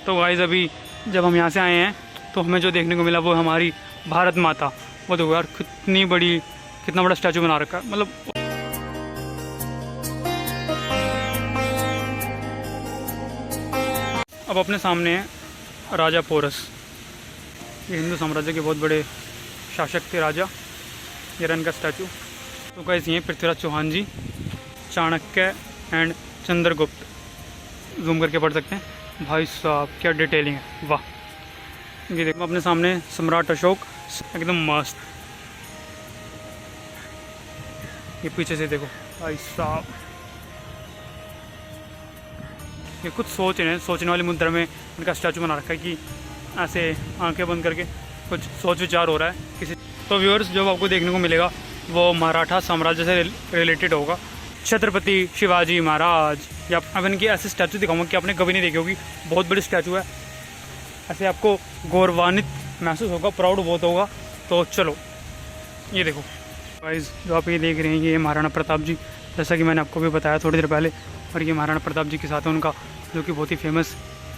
तो गाइस अभी जब हम यहाँ से आए हैं तो हमें जो देखने को मिला वो हमारी भारत माता। वो देखो यार कितना बड़ा स्टैचू बना रखा है। मतलब अब अपने सामने है राजा पोरस। ये हिंदू साम्राज्य के बहुत बड़े शासक थे राजा। ये रन का स्टैचू। तो गाइस ये पृथ्वीराज चौहान जी, चाणक्य एंड चंद्रगुप्त। जूम करके पढ़ सकते हैं। भाई साहब क्या डिटेलिंग है, वाह। ये देखो अपने सामने सम्राट अशोक, एकदम मस्त। ये पीछे से देखो भाई साहब, ये कुछ सोचने वाली मुद्रा में इनका स्टैचू बना रखा है कि ऐसे आंखें बंद करके कुछ सोच विचार हो रहा है किसी। तो व्यूअर्स जो आपको देखने को मिलेगा वो मराठा साम्राज्य से रिलेटेड होगा। छत्रपति शिवाजी महाराज, या अब इनकी ऐसे स्टैचू दिखाऊंगा कि आपने कभी नहीं देखी होगी। बहुत बड़ी स्टैचू है, ऐसे आपको गौरवान्वित महसूस होगा, प्राउड बहुत होगा। तो चलो ये देखो गाइस, जो आप ये देख रहे हैं ये महाराणा प्रताप जी, जैसा कि मैंने आपको भी बताया थोड़ी देर पहले। और ये महाराणा प्रताप जी के साथ है उनका जो कि बहुत ही फेमस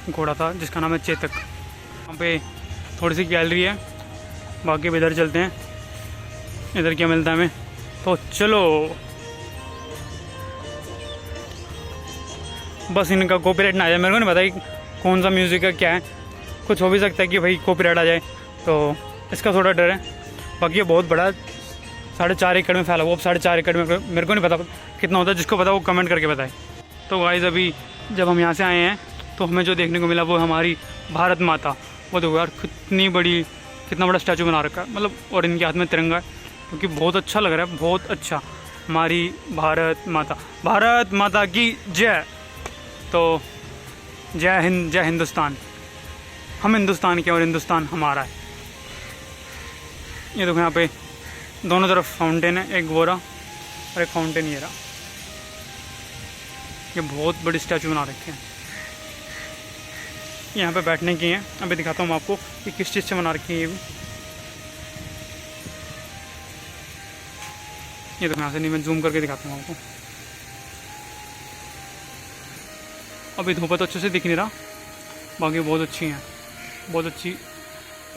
घोड़ा था जिसका नाम है चेतक। वहाँ पे थोड़ी सी गैलरी है, बाकी भी इधर चलते हैं। इधर क्या मिलता है हमें, तो चलो। बस इनका कॉपीराइट ना आ जाए, मेरे को नहीं पता कि कौन सा म्यूज़िक है क्या है। कुछ हो भी सकता है कि भाई कॉपीराइट आ जाए, तो इसका थोड़ा डर है। बाकी ये बहुत बड़ा 4.5 एकड़ में फैला हुआ। अब 4.5 एकड़ में मेरे को नहीं पता कितना होता है, जिसको पता वो कमेंट करके बताए। तो गाइस अभी जब हम यहाँ से आए हैं तो हमें जो देखने को मिला वो हमारी भारत माता। वो देखो यार कितना बड़ा स्टैचू बना रखा है। मतलब और इनके हाथ में तिरंगा है, क्योंकि बहुत अच्छा लग रहा है, बहुत अच्छा। हमारी भारत माता की जय। तो जय हिंद, जय हिंदुस्तान। हम हिंदुस्तान के और हिंदुस्तान हमारा है। ये देखो यहाँ पे दोनों तरफ फाउंटेन है, एक गोरा और एक फाउंटेन ये रहा। ये बहुत बड़ी स्टैचू बना रखे हैं। यहाँ पे बैठने की हैं। अभी दिखाता हूँ मैं आपको कि किस चीज़ से बना रखी है ये भी। ये देखो यहाँ से नहीं, मैं जूम करके दिखाता हूँ आपको। अभी धूप तो अच्छे से दिख नहीं रहा, बाकी बहुत अच्छी हैं, बहुत अच्छी।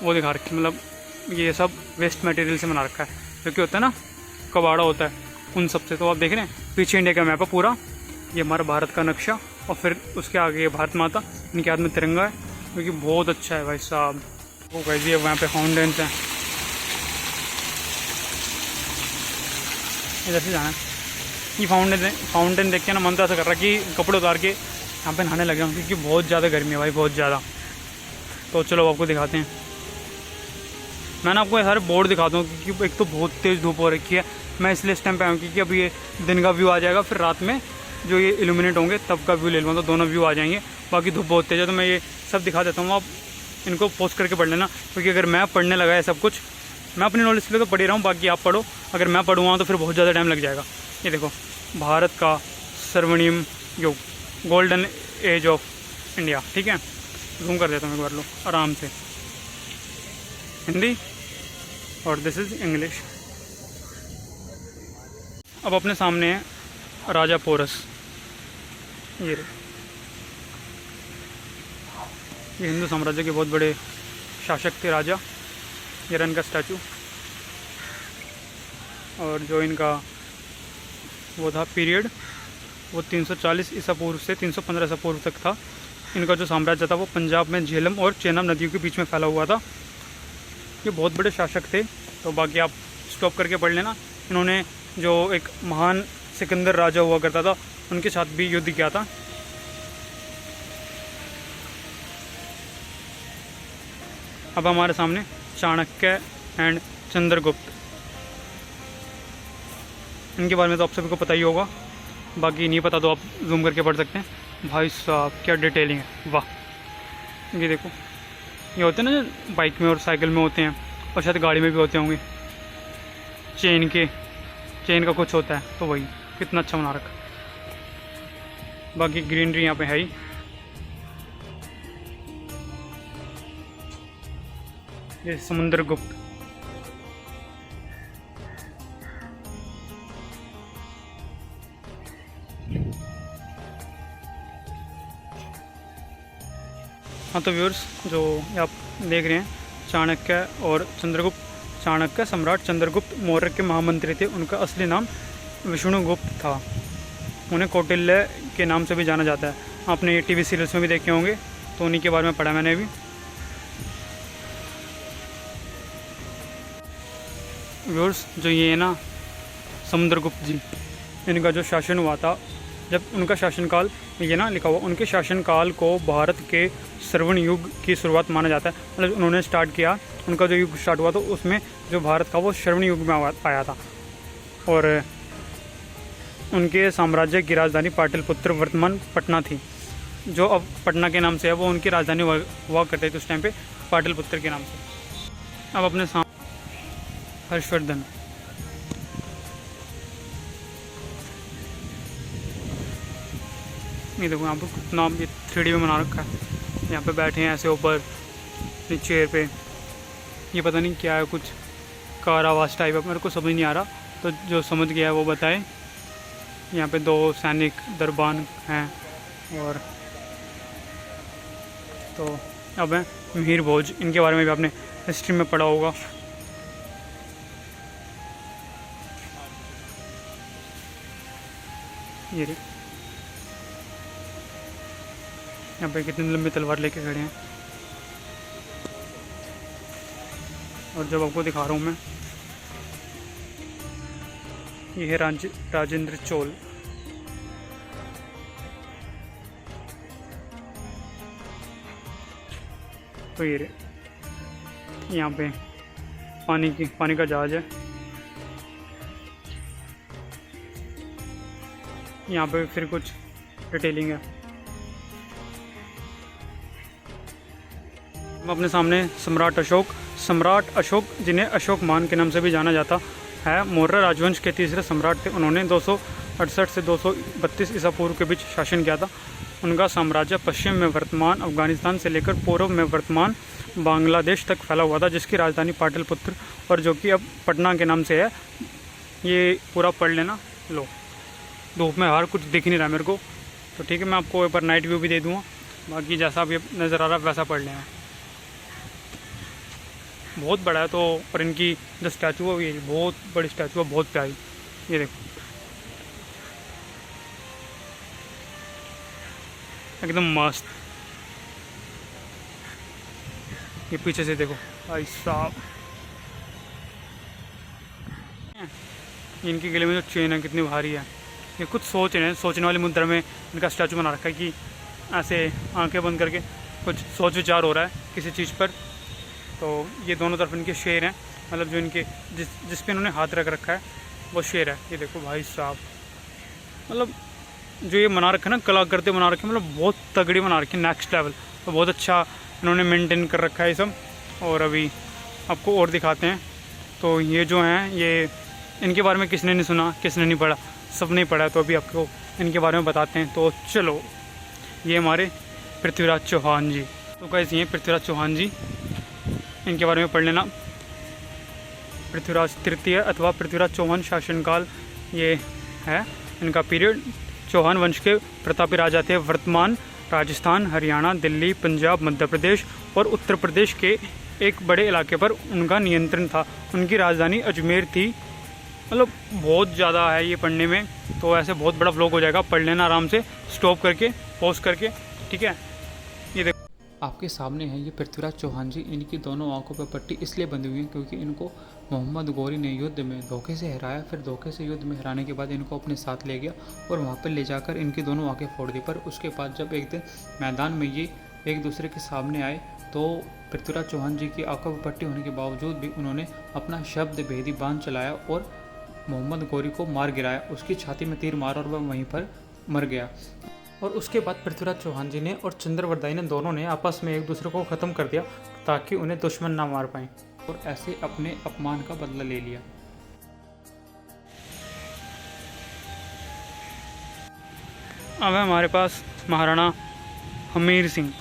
वो दिखा रखी, मतलब ये सब वेस्ट मटेरियल से बना रखा है, जो कि होता है ना कबाड़ा होता है उन सब से। तो आप देख रहे हैं पीछे इंडिया का मैप है पूरा, ये हमारा भारत का नक्शा, और फिर उसके आगे ये भारत माता, इनके हाथ में तिरंगा है, जो कि बहुत अच्छा है भाई साहब। वो कैसी है, वहाँ पे फाउंटेन्स हैं। इधर से जाना है। ये फाउंटेन देख के ना मन तो ऐसा कर रहा है कि कपड़े उतार के यहाँ पे नहाने लगे हूँ, क्योंकि बहुत ज़्यादा गर्मी है भाई, बहुत ज़्यादा। तो चलो आपको दिखाते हैं। मैं ना आपको ये सारे बोर्ड दिखाता हूँ, क्योंकि एक तो बहुत तेज़ धूप हो रखी है। मैं इसलिए इस टाइम पे आया हूँ क्योंकि अभी ये दिन का व्यू आ जाएगा, फिर रात में जो ये इल्यूमिनेट होंगे तब का व्यू ले लूँगा, तो दोनों व्यू आ जाएंगे। बाकी धूप बहुत तेज़ है, तो मैं ये सब दिखा देता हूँ। आप इनको पोस्ट करके पढ़ लेना, क्योंकि अगर मैं पढ़ने लगा है सब कुछ, मैं अपनी नॉलेज के लिए तो पढ़ ही रहा हूँ, बाकी आप पढ़ो। अगर मैं पढ़ूँगा तो फिर बहुत ज़्यादा टाइम लग जाएगा। ये देखो, भारत का स्वर्णिम युग, गोल्डन एज ऑफ इंडिया। ठीक है, जूम कर देता हूँ एक बार, लो आराम से। हिंदी और दिस इज़ इंग्लिश। अब अपने सामने है राजा पोरस। ये हिंदू साम्राज्य के बहुत बड़े शासक थे राजा। ये रन का स्टैचू। और जो इनका वो था पीरियड, वो 340 ईसा पूर्व से 315 ईसा पूर्व तक था। इनका जो साम्राज्य था वो पंजाब में झेलम और चेनाब नदियों के बीच में फैला हुआ था। ये बहुत बड़े शासक थे। तो बाकी आप स्टॉप करके पढ़ लेना। इन्होंने जो एक महान सिकंदर राजा हुआ करता था, उनके साथ भी युद्ध किया था। अब हमारे सामने चाणक्य एंड चंद्रगुप्त। इनके बारे में तो आप सभी को पता ही होगा, बाकी नहीं पता तो आप जूम करके पढ़ सकते हैं। भाई साहब क्या डिटेलिंग है, वाह। ये देखो, ये होते हैं ना जो बाइक में और साइकिल में होते हैं, और शायद गाड़ी में भी होते होंगे, चेन का कुछ होता है, तो वही कितना अच्छा बना रखा। बाकी ग्रीनरी यहाँ पे है ही। ये समुद्रगुप्त। हाँ तो व्यूअर्स, जो आप देख रहे हैं, चाणक्य और चंद्रगुप्त, चाणक्य सम्राट चंद्रगुप्त मौर्य के महामंत्री थे। उनका असली नाम विष्णुगुप्त था। उन्हें कौटिल्य के नाम से भी जाना जाता है। आपने ये टीवी सीरियल्स में भी देखे होंगे, तो उन्हीं के बारे में पढ़ा मैंने भी। व्यूअर्स, जो ये है ना समुद्रगुप्त जी, इनका जो शासन हुआ था, जब उनका शासनकाल, ये ना लिखा हुआ, उनके शासनकाल को भारत के श्रवण युग की शुरुआत माना जाता है। मतलब उन्होंने स्टार्ट किया, उनका जो युग स्टार्ट हुआ तो उसमें जो भारत का वो श्रवण युग में आया था। और उनके साम्राज्य की राजधानी पाटलिपुत्र वर्तमान पटना थी, जो अब पटना के नाम से है। वो उनकी राजधानी हुआ करते थे उस टाइम पे पाटलिपुत्र के नाम से। अब अपने सामने हर्षवर्धन, ये देखो यहाँ पर कितना ये 3D में बना रखा है। यहाँ पे बैठे हैं ऐसे ऊपर चेयर पे, ये पता नहीं क्या है, कुछ कारावास टाइप है, मेरे को समझ नहीं आ रहा, तो जो समझ गया है वो बताए। यहाँ पे 2 सैनिक दरबान हैं। और तो अब है मिहिर भोज, इनके बारे में भी आपने हिस्ट्री में पढ़ा होगा। ये यहाँ पे कितनी लंबी तलवार लेके खड़े हैं। और जब आपको दिखा रहा हूँ मैं, ये है राजेंद्र चोल। तो ये यहाँ पे पानी का जहाज है। यहाँ पे फिर कुछ डिटेलिंग है। अपने सामने सम्राट अशोक जिन्हें अशोकमान के नाम से भी जाना जाता है, मौर्य राजवंश के तीसरे सम्राट थे। उन्होंने 268 से 232 ईसा पूर्व के बीच शासन किया था। उनका साम्राज्य पश्चिम में वर्तमान अफगानिस्तान से लेकर पूर्व में वर्तमान बांग्लादेश तक फैला हुआ था, जिसकी राजधानी पाटलिपुत्र और जो कि अब पटना के नाम से है। ये पूरा पढ़ लेना। लो, धूप में हर कुछ दिख नहीं रहा मेरे को, तो ठीक है, मैं आपको एक बार नाइट व्यू भी दे दूँगा। बाकी जैसा भी नज़र आ रहा है वैसा पढ़ लेना। बहुत बड़ा है तो, और इनकी जो स्टैचू है, ये बहुत बड़ी स्टैचू है, बहुत प्यारी। ये देखो, एकदम मस्त। ये पीछे से देखो भाई साहब, इनके गले में जो चेन है कितनी भारी है। ये कुछ सोचने वाली मुद्रा में इनका स्टैचू बना रखा है कि ऐसे आंखें बंद करके कुछ सोच विचार हो रहा है किसी चीज़ पर। तो ये दोनों तरफ इनके शेर हैं, मतलब जो इनके जिस पे इन्होंने हाथ रख रखा है वो शेर है। ये देखो भाई साहब, मतलब जो ये बना रखा है ना, कला करते बना रखे, मतलब बहुत तगड़ी बना रखी है, नेक्स्ट लेवल। तो बहुत अच्छा इन्होंने मेंटेन कर रखा है ये सब। और अभी आपको और दिखाते हैं। तो ये जो हैं, ये इनके बारे में किसने नहीं सुना, किसने नहीं पढ़ा, सब नहीं पढ़ा, तो अभी आपको इनके बारे में बताते हैं। तो चलो, ये हमारे पृथ्वीराज चौहान जी। तो कैसे ये पृथ्वीराज चौहान जी, इनके बारे में पढ़ लेना। पृथ्वीराज तृतीय अथवा पृथ्वीराज चौहान शासनकाल ये है इनका पीरियड। चौहान वंश के प्रतापी राजा थे। वर्तमान राजस्थान, हरियाणा, दिल्ली, पंजाब, मध्य प्रदेश और उत्तर प्रदेश के एक बड़े इलाके पर उनका नियंत्रण था। उनकी राजधानी अजमेर थी। मतलब बहुत ज़्यादा है ये पढ़ने में, तो ऐसे बहुत बड़ा व्लॉग हो जाएगा। पढ़ लेना आराम से, स्टॉप करके, पॉज करके, ठीक है। ये देखो आपके सामने है ये पृथ्वीराज चौहान जी। इनकी दोनों आंखों पर पट्टी इसलिए बंधी हुई है क्योंकि इनको मोहम्मद गौरी ने युद्ध में धोखे से हराया। फिर धोखे से युद्ध में हराने के बाद इनको अपने साथ ले गया और वहाँ पर ले जाकर इनकी दोनों आंखें फोड़ दी। पर उसके बाद जब एक दिन मैदान में ये एक दूसरे के सामने आए तो पृथ्वीराज चौहान जी की आंखों पर पट्टी होने के बावजूद भी उन्होंने अपना शब्द भेदी बाण चलाया और मोहम्मद गौरी को मार गिराया। उसकी छाती में तीर मारा और वह वहीं पर मर गया। और उसके बाद पृथ्वीराज चौहान जी ने और चंद्रवरदाई ने दोनों ने आपस में एक दूसरे को ख़त्म कर दिया ताकि उन्हें दुश्मन ना मार पाएं, और ऐसे अपने अपमान का बदला ले लिया। अब है हमारे पास महाराणा हमीर सिंह।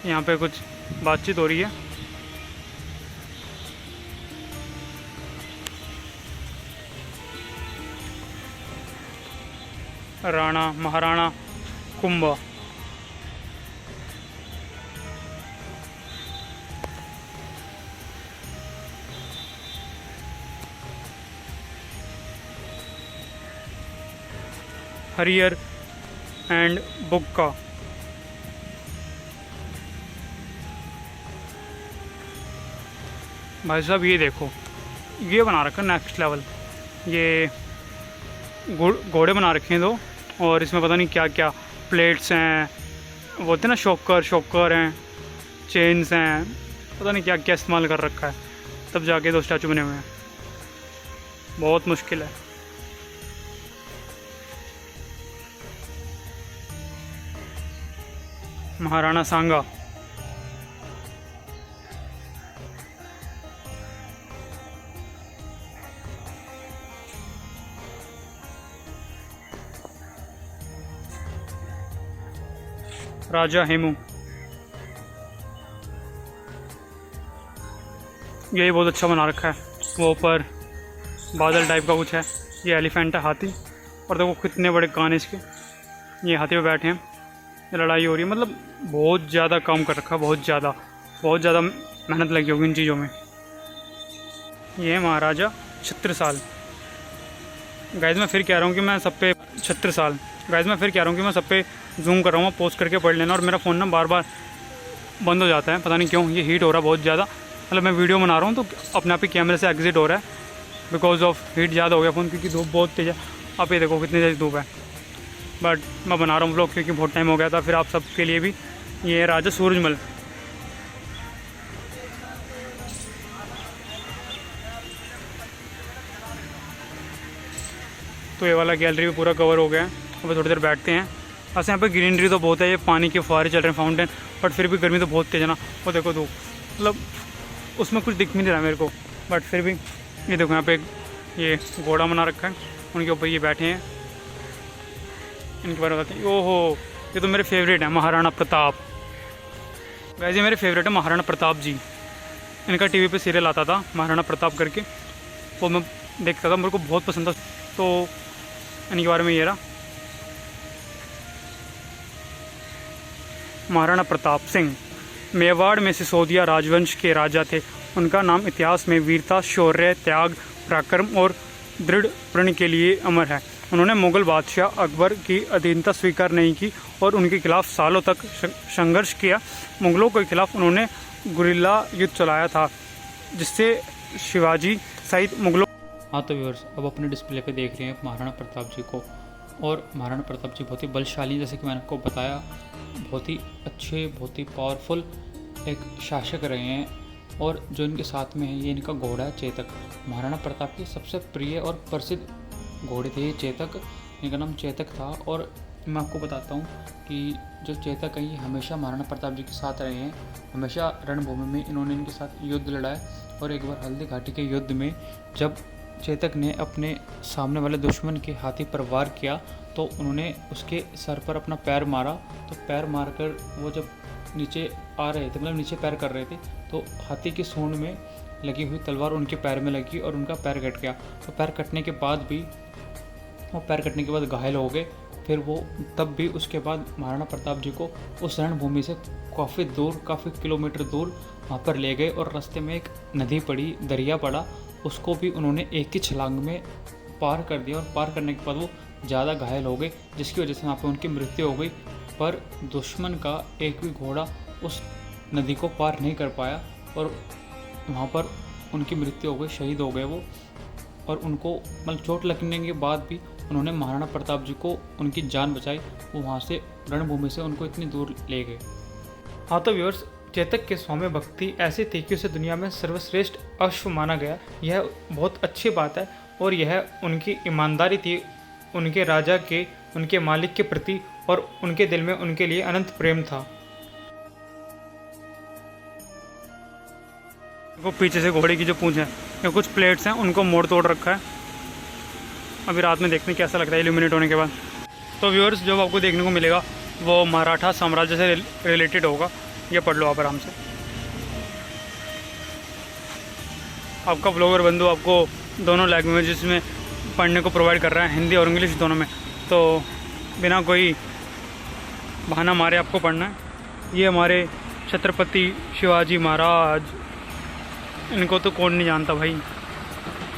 यहाँ पे कुछ बातचीत हो रही है। राणा महाराणा कुंभा। हरियर एंड बुक्का। भाई साहब ये देखो, ये बना रखा है नेक्स्ट लेवल। ये घोड़े बना रखे हैं दो, और इसमें पता नहीं क्या क्या प्लेट्स हैं, वो बोलते हैं ना शॉकर हैं, चेन्स हैं, पता नहीं क्या क्या इस्तेमाल कर रखा है, तब जाके दो स्टैचू बने हुए हैं। बहुत मुश्किल है। महाराणा सांगा। राजा हेमू। यही बहुत अच्छा बना रखा है। वो ऊपर बादल टाइप का कुछ है। ये एलिफेंट है, हाथी, और देखो कितने बड़े कान इसके। ये हाथी पे बैठे हैं, ये लड़ाई हो रही है। मतलब बहुत ज़्यादा काम कर रखा है, बहुत ज़्यादा मेहनत लगी होगी इन चीज़ों में। ये है महाराजा छत्रसाल। गाइस मैं फिर कह रहा हूँ कि मैं सब पे छत्रसाल। गाइस मैं फिर कह रहा हूँ कि मैं सब पे जूम कर रहा हूँ, पोस्ट करके पढ़ लेना। और मेरा फ़ोन ना बार बार बंद हो जाता है, पता नहीं क्यों। ये हीट हो रहा है बहुत ज़्यादा। मतलब मैं वीडियो बना रहा हूँ तो अपने आप ही कैमरे से एग्जिट हो रहा है, बिकॉज ऑफ हीट ज़्यादा हो गया फ़ोन, क्योंकि धूप बहुत तेज़ है। आप ये देखो कितनी तेज़ धूप है। बट मैं बना रहा हूँ व्लॉग क्योंकि बहुत टाइम हो गया था, फिर आप सब के लिए भी। ये राजा सूरजमल। तो ये वाला गैलरी भी पूरा कवर हो गया है। अब थोड़ी देर बैठते हैं। वैसे यहाँ पे ग्रीनरी तो बहुत है, ये पानी के फुहारे चल रहे हैं, फाउंटेन, बट फिर भी गर्मी तो बहुत तेज़ है ना। वो देखो धूप, मतलब उसमें कुछ दिख नहीं रहा मेरे को, बट फिर भी। ये देखो यहाँ पे ये घोड़ा बना रखा है, उनके ऊपर ये बैठे हैं। इनके बारे में बताते हैं। ओहो, ये तो मेरे फेवरेट है, महाराणा प्रताप। वैसे ये मेरे फेवरेट है महाराणा प्रताप जी। इनका टीवी पे सीरियल आता था महाराणा प्रताप करके, वो मैं देखता था, मेरे को बहुत पसंद था। तो इनके बारे में ये रहा, महाराणा प्रताप सिंह मेवाड़ में सिसोदिया राजवंश के राजा थे। उनका नाम इतिहास में वीरता, शौर्य, त्याग, पराक्रम और दृढ़ प्रण के लिए अमर है। उन्होंने मुगल बादशाह अकबर की अधीनता स्वीकार नहीं की और उनके खिलाफ सालों तक संघर्ष किया। मुगलों के खिलाफ उन्होंने गुरिल्ला युद्ध चलाया था, जिससे शिवाजी सहित मुगलों। हाँ तो व्यूअर्स, अब अपने डिस्प्ले पे देख रहे हैं महाराणा प्रताप जी को। और महाराणा प्रताप जी बहुत ही बलशाली, जैसे कि मैंने आपको बताया, बहुत ही अच्छे, बहुत ही पावरफुल एक शासक रहे हैं। और जो इनके साथ में है, ये इनका घोड़ा है चेतक। महाराणा प्रताप की सबसे प्रिय और प्रसिद्ध घोड़े थे ये चेतक। इनका नाम चेतक था। और मैं आपको बताता हूँ कि जो चेतक है ये हमेशा महाराणा प्रताप जी के साथ रहे हैं। हमेशा रणभूमि में इन्होंने इनके साथ युद्ध लड़ाए। और एक बार हल्दी घाटी के युद्ध में जब चेतक ने अपने सामने वाले दुश्मन के हाथी पर वार किया, तो उन्होंने उसके सर पर अपना पैर मारा। तो पैर मारकर वो जब नीचे आ रहे थे, मतलब नीचे पैर कर रहे थे, तो हाथी की सूंड में लगी हुई तलवार उनके पैर में लगी और उनका पैर कट गया। तो पैर कटने के बाद भी वो घायल हो गए। फिर वो तब भी उसके बाद महाराणा प्रताप जी को उस रणभूमि से काफ़ी दूर, काफ़ी किलोमीटर दूर वहाँ पर ले गए। और रास्ते में एक नदी पड़ी, दरिया पड़ा, उसको भी उन्होंने एक ही छलांग में पार कर दिया। और पार करने के बाद वो ज़्यादा घायल हो गए, जिसकी वजह से वहाँ पर उनकी मृत्यु हो गई। पर दुश्मन का एक भी घोड़ा उस नदी को पार नहीं कर पाया और वहाँ पर उनकी मृत्यु हो गई, शहीद हो गए वो। और उनको मतलब चोट लगने के बाद भी उन्होंने महाराणा प्रताप जी को उनकी जान बचाई। वो वहाँ से रणभूमि से उनको इतनी दूर ले गए। हाँ तो व्यूअर्स, चेतक के सौम्य भक्ति ऐसी थी कि उसे दुनिया में सर्वश्रेष्ठ अश्व माना गया। यह बहुत अच्छी बात है। और यह उनकी ईमानदारी थी उनके राजा के, उनके मालिक के प्रति, और उनके दिल में उनके लिए अनंत प्रेम था। वो पीछे से घोड़े की जो पूंछ है, ये कुछ प्लेट्स हैं, उनको मोड़ तोड़ रखा है। अभी रात में देखते हैं कैसा लगता है इल्यूमिनेट होने के बाद। तो व्यूअर्स, जो आपको देखने को मिलेगा वो मराठा साम्राज्य से रिलेटेड होगा। ये पढ़ लो आप आराम से। आपका ब्लॉगर बंधु आपको दोनों लैंग्वेजेस में पढ़ने को प्रोवाइड कर रहा है, हिंदी और इंग्लिश दोनों में। तो बिना कोई बहाना मारे आपको पढ़ना है। ये हमारे छत्रपति शिवाजी महाराज, इनको तो कौन नहीं जानता भाई,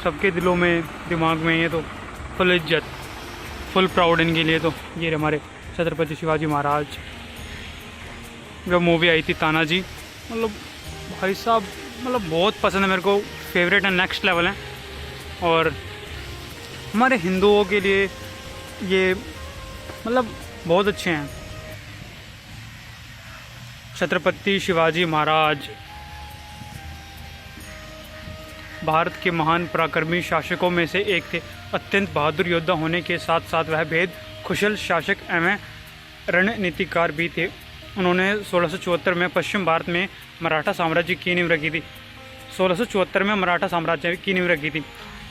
सबके दिलों में दिमाग में ये तो फुल इज्जत, फुल प्राउड इनके लिए। तो ये हमारे छत्रपति शिवाजी महाराज। जब मूवी आई थी तानाजी, मतलब भाई साहब मतलब बहुत पसंद है मेरे को, फेवरेट है, नेक्स्ट लेवल है। और हमारे हिंदुओं के लिए ये मतलब बहुत अच्छे हैं। छत्रपति शिवाजी महाराज भारत के महान पराक्रमी शासकों में से एक थे। अत्यंत बहादुर योद्धा होने के साथ साथ वह भेद कुशल शासक एवं रणनीतिकार भी थे। उन्होंने 1674 में पश्चिम भारत में मराठा साम्राज्य की नींव रखी थी। 1674 में मराठा साम्राज्य की नींव रखी थी।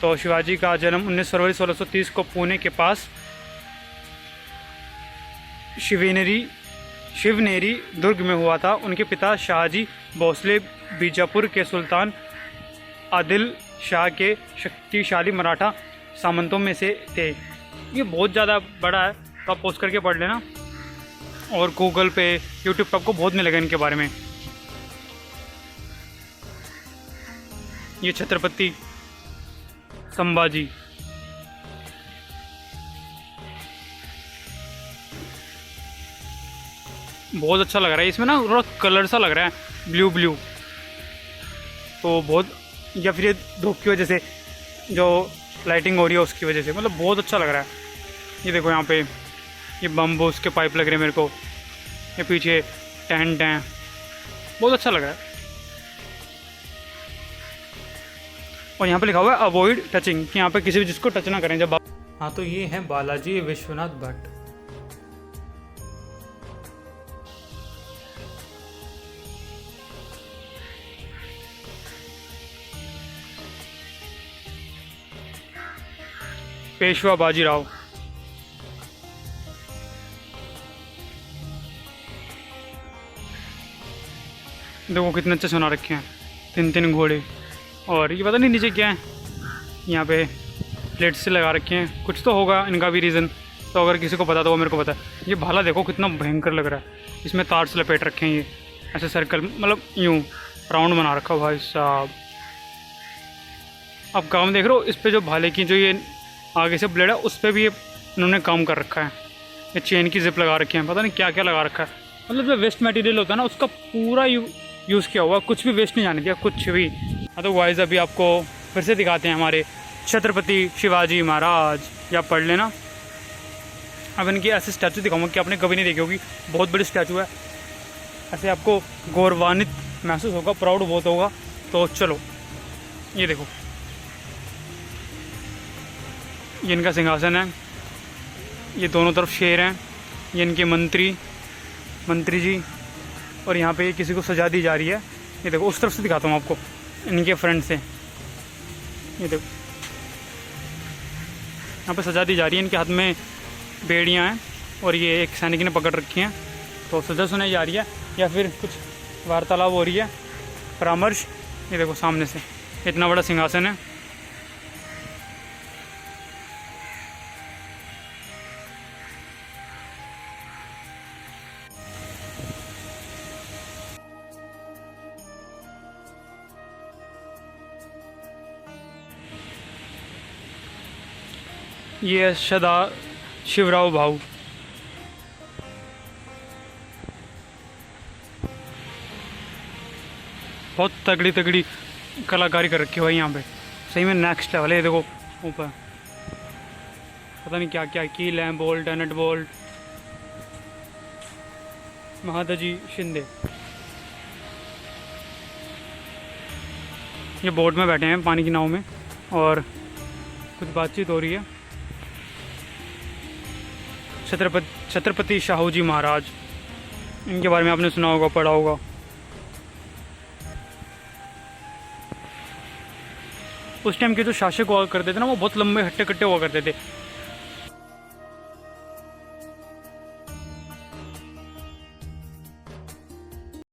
तो शिवाजी का जन्म 19 फरवरी 1630 को पुणे के पास शिवनेरी दुर्ग में हुआ था। उनके पिता शाहजी भोसले बीजापुर के सुल्तान आदिल शाह के शक्तिशाली मराठा सामंतों में से थे। ये बहुत ज़्यादा बड़ा है, तो आप पोस्ट करके पढ़ लेना, और गूगल पे यूट्यूब पे आपको बहुत मिलेगा इनके बारे में। ये छत्रपति संभाजी, बहुत अच्छा लग रहा है। इसमें ना थोड़ा कलर सा लग रहा है, ब्लू ब्लू, तो बहुत, या फिर ये धूप की वजह से जो लाइटिंग हो रही है उसकी वजह से, मतलब बहुत अच्छा लग रहा है। ये देखो यहाँ पे ये बम्बूस के पाइप लग रहे हैं मेरे को, ये पीछे टेंट हैं, बहुत अच्छा लग रहा है। और यहाँ पे लिखा हुआ है अवॉइड टचिंग, कि यहाँ पे किसी भी चीज़ को टच ना करें जब आप। हाँ, तो ये हैं बालाजी विश्वनाथ भट्ट। पेशवा बाजीराव, देखो कितने अच्छे सुना रखे हैं, 3 घोड़े। और ये पता नहीं नीचे क्या है, यहाँ पे प्लेट्स से लगा रखे हैं, कुछ तो होगा इनका भी रीज़न, तो अगर किसी को पता तो वो मेरे को पता है। ये भाला देखो कितना भयंकर लग रहा है, इसमें तार से लपेट रखे हैं, ये ऐसे सर्कल मतलब यूँ राउंड बना रखा भाई साहब। आप काम देख रहे हो, इस पर जो भाले की जो ये आगे से ब्लेड है उस पर भी ये इन्होंने काम कर रखा है। ये चेन की जिप लगा रखे हैं, पता नहीं क्या क्या लगा रखा है। मतलब जो वेस्ट मटेरियल होता है ना उसका पूरा यूज़ किया हुआ, कुछ भी वेस्ट नहीं जाने दिया, कुछ भी। अदरवाइज़ अभी आपको फिर से दिखाते हैं हमारे छत्रपति शिवाजी महाराज, या पढ़ लेना। अब इनकी ऐसे स्टैचू दिखाऊंगा कि आपने कभी नहीं देखी होगी, बहुत बड़ी स्टैचू है, ऐसे आपको गौरवान्वित महसूस होगा, प्राउड बहुत होगा। तो चलो ये देखो, ये इनका सिंहासन है, ये दोनों तरफ शेर हैं, ये इनके मंत्री जी, और यहाँ पे किसी को सजा दी जा रही है। ये देखो उस तरफ से दिखाता हूँ आपको, इनके फ्रंट से, ये देखो यहाँ पे सजा दी जा रही है। इनके हाथ में बेड़ियाँ हैं और ये एक सैनिक ने पकड़ रखी हैं, तो सजा सुनाई जा रही है या फिर कुछ वार्तालाप हो रही है, परामर्श। ये देखो सामने से इतना बड़ा सिंहासन है। ये है सदा शिवराव भाऊ, बहुत तगड़ी कलाकारी कर रखी है भाई यहाँ पे, सही में नेक्स्ट लेवल है। ये देखो ऊपर पता नहीं क्या क्या कील है, बोल्ट है, नट बोल्ट। महादजी शिंदे ये बोट में बैठे हैं, पानी की नाव में, और कुछ बातचीत हो रही है। छत्रपति शाहूजी महाराज, इनके बारे में आपने सुना होगा, पढ़ा होगा। उस टाइम के जो शासक हुआ करते थे ना, वो बहुत लंबे हट्टे कट्टे हुआ करते थे,